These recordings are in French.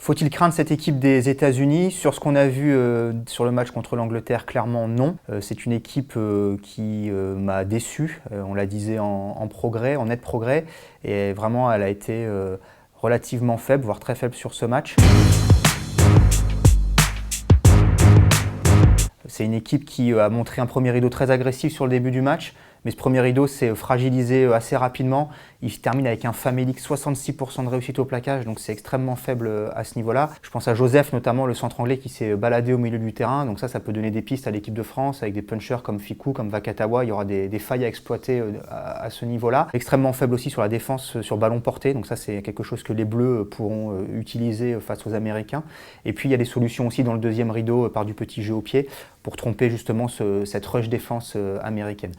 Faut-il craindre cette équipe des États-Unis? Sur ce qu'on a vu sur le match contre l'Angleterre, clairement non. C'est une équipe qui m'a déçu, on la disait en progrès, en net progrès, et vraiment elle a été relativement faible, voire très faible sur ce match. C'est une équipe qui a montré un premier rideau très agressif sur le début du match, mais ce premier rideau s'est fragilisé assez rapidement. Il se termine avec un famélique 66% de réussite au plaquage, donc c'est extrêmement faible à ce niveau-là. Je pense à Joseph notamment, le centre anglais qui s'est baladé au milieu du terrain, donc ça peut donner des pistes à l'équipe de France avec des punchers comme Fickou, comme Vakatawa. Il y aura des failles à exploiter à ce niveau-là. Extrêmement faible aussi sur la défense sur ballon porté, donc ça c'est quelque chose que les Bleus pourront utiliser face aux Américains. Et puis il y a des solutions aussi dans le deuxième rideau par du petit jeu au pied pour tromper justement cette rush défense américaine.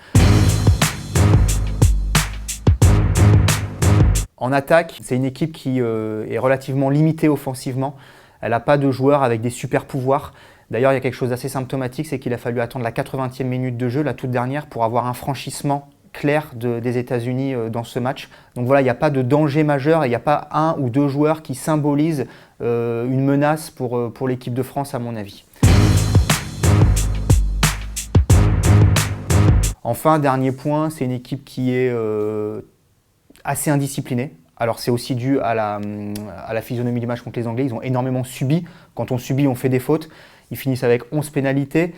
En attaque, c'est une équipe qui est relativement limitée offensivement. Elle n'a pas de joueurs avec des super pouvoirs. D'ailleurs, il y a quelque chose d'assez symptomatique, c'est qu'il a fallu attendre la 80e minute de jeu, la toute dernière, pour avoir un franchissement clair des États-Unis dans ce match. Donc voilà, il n'y a pas de danger majeur et il n'y a pas un ou deux joueurs qui symbolisent une menace pour l'équipe de France, à mon avis. Enfin, dernier point, c'est une équipe qui est assez indisciplinée. Alors c'est aussi dû à la physionomie du match contre les Anglais. Ils ont énormément subi. Quand on subit, on fait des fautes. Ils finissent avec 11 pénalités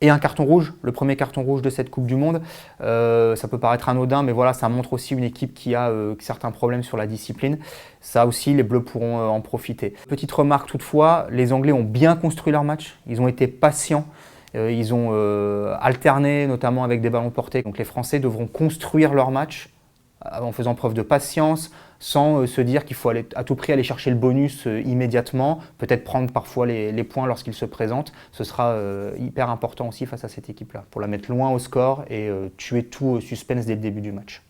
et un carton rouge, le premier carton rouge de cette Coupe du Monde. Ça peut paraître anodin, mais voilà, ça montre aussi une équipe qui a certains problèmes sur la discipline. Ça aussi, les Bleus pourront en profiter. Petite remarque toutefois, les Anglais ont bien construit leur match. Ils ont été patients. Ils ont alterné, notamment avec des ballons portés. Donc les Français devront construire leur match en faisant preuve de patience, sans se dire qu'il faut à tout prix aller chercher le bonus immédiatement, peut-être prendre parfois les points lorsqu'ils se présentent. Ce sera hyper important aussi face à cette équipe-là, pour la mettre loin au score et tuer tout suspense dès le début du match.